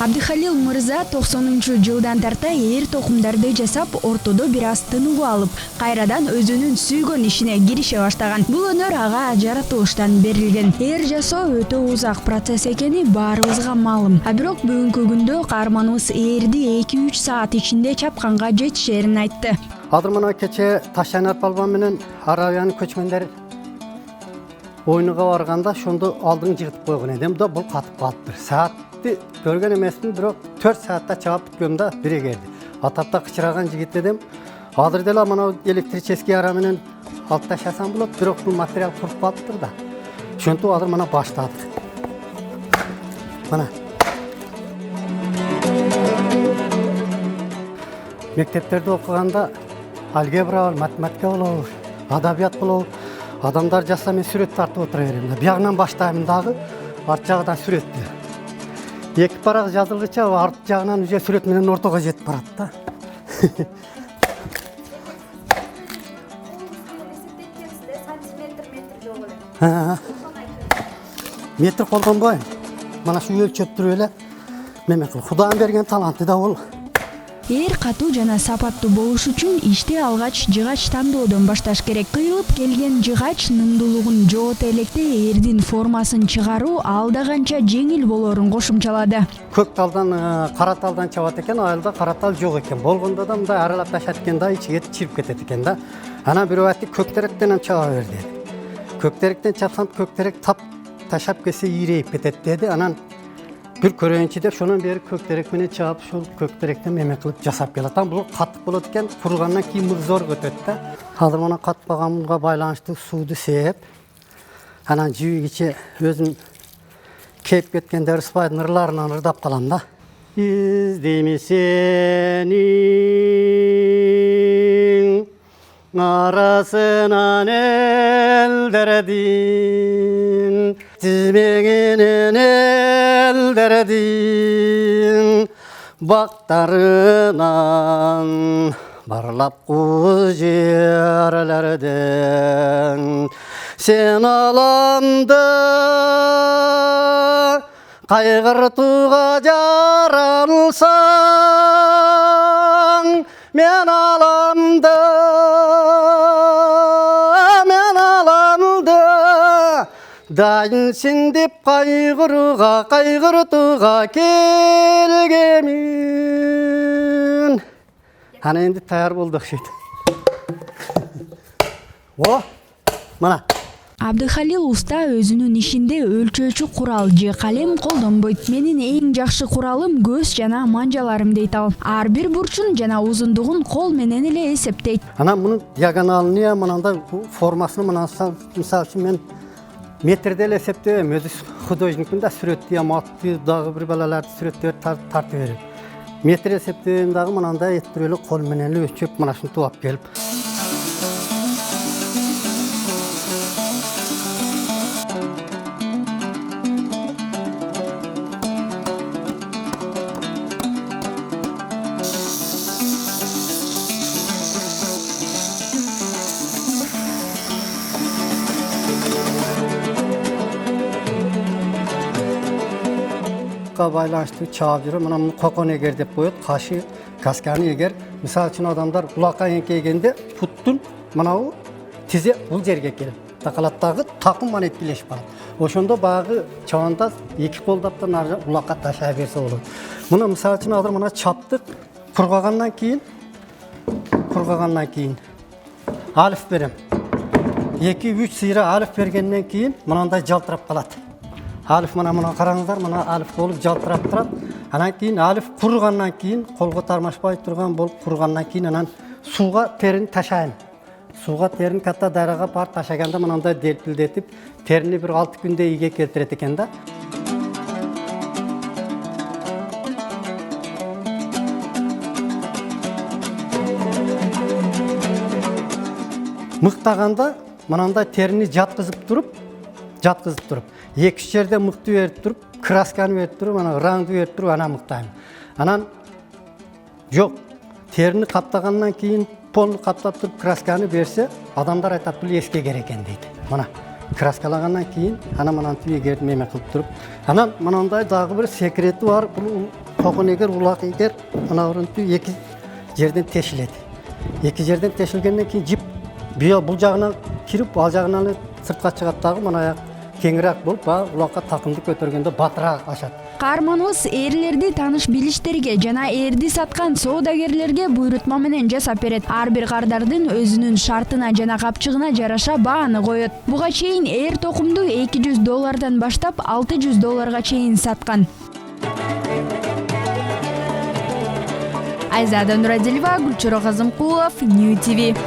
Абдыхалил мырза 90-жылдан тарта ээр токумдарды жасап, ортодо бир аз тынуу алып, кайрадан өзүнүн сүйгөн ишине кирише баштаган. Бул өнөр ага жаратылыштан берилген. Ээр жасоо өтө узак процесс экени баарыбызга маалым. А бирок бүгүнкү күндө каарманыбыз ээрди 2-3 саат ичинде чапканга жетишерин айтты. Азыр мына кече Ташайнар балбан менен Аравиянын көчмөндөр ойнуга барганда ошондо алдын жыгытып койгон эдим да, бул катып калыптыр. Саатты көргөн эмесмин, бирок 4 саатта чаап бүткөм да бирегерди. Атапта кычыраган жигит эдим. Азыр деле мына электрический ара менен алып ташасам болот, бирок бул материал куруп калыптыр да. Ошентип азыр мына баштадык. Мына мектептерде окуганда алгебра, математика болобу, адабият болобу, адамдар жасса мен сүрөт тартып отура берем да. Биягынан баштайм дагы, арт жагынан сүрөттү. Эки парак жазылгыча арт жагынан уже сүрөт менен ортого жетип барат да. Метр колдонбойм. Мана шу өлчөптүрүп эле меме кыл. Кудайын берген таланты да бул. Ээр катуу жана сапаттуу болуш үчүн ишти алгач жыгач тандоодон башташ керек. Кыйылып келген жыгач нымдуулугун жогото электе ээрдин формасын чыгаруу алда канча жеңил болорун кошумчалады. Көк талдан кара талдан чабат экен, айылда кара тал жок экен. Болгондо да мындай аралап ташат экен да, ичиге чирип кетет экен да. Анан бирөө айтты, көктеректен чаба бер деди. Көктеректен чапсам көктерек тап ташап келсе ийрейип кетет деди. Анан бир көрөйүнчү деп шонун бери көктерек менен чаап ушул көктеректен меме кылып жасап келет. Бул катык болот экен, куругандан кийин мык зор өтөт да. Азыр мына катпаганга байланыштуу сууду сээп, анан жибигиче өзүм кеп кеткенде ырыспайдын ырларынан ырдап калам да. İzdeymi senin arasından elderdin, dizmeginin elderdin, baktarından barlap kuz yerlerden. Sen alanda kaygırtuğa jaralsan, men alamda dayınsin dep kaygırtuğa kelgemin. Ana endi tayyor bolduk şeydi. O, mana. Абдыхалил уста өзүнүн ишинде өлчөөчү курал же калем колдонбойт. Менин эң жакшы куралым көз жана манжаларым дейт ал. Ар бир бурчун жана узундугун кол менен эле эсептейт. Анан мунун диагоналын мынандай формасын мынансам, мисалы үчүн мен метрде эле эсептебейм. Өзү художникмин да, сүрөттү атты дагы бир балаларды сүрөттөп тартып берем. Метр эсептебейм дагы мынандай эттирип эле кол менен эле өлчөп мына ушинтип алып келип. Байланыштуу чаап жүрөм. Мына кокон эгер деп коет, кашы, касканы эгер. Мисалы үчүн адамдар улакка эңкейгенде путтун мынау тизе бул жерге келип такалаттагы такым манет билешип калат. Ошондо багы чабанда эки колдаптан нары улакка ташай берсе болот. Мына мисалы үчүн азыр мына чаптык кургагандан кийин алиф берем. 2-3 сыйра алиф бергенден кийин мынандай жалтырап калат. Алиф мына караңыздар, мына алиф болуп жалтырап турат. Анан кийин алиф кургандан кийин колго тармашпай турган болуп кургандан кийин анан сууга терини ташайм. Сууга терини катта дарага барып ташаганда мынандай делпилдетип, терини бир 6 күндө ийге келтирет экен да. Мыктаганда мынандай терини жаткызып туруп, 2-3 жерде мыкты берип туруп, красканы берип туруп, ана раңды берип туруп, ана мыктайм. Анан жок, терини каптагандан кийин полну каптап туруп красканы берсе, адамдар айтат бул эскегер экен дейт. Мына краскалагандан кийин анан мынантип эгерди эме кылып туруп, анан мынандай дагы бир секрети бар. Бул токун эгер улак эгер мына урунтип эки жерден тешилет. Эки жерден тешилгенден кийин жип бул жагына кирип, ал жагынан сыртка чыгат дагы мына аяк кеңирээк болуп, улакка такымды көтөргөндө батыраак ашат. Каарманыбыз эрлерди тааныш билиштерге жана эрди саткан соодагерлерге буйрутма менен жасап берет. Ар бир кардардын өзүнүн шартына жана капчыгына жараша бааны коет. Буга чейин эр токумду $200 баштап $600 чейин саткан. Айзада Нурадилова, Гүлчурок Азымкулов, New TV.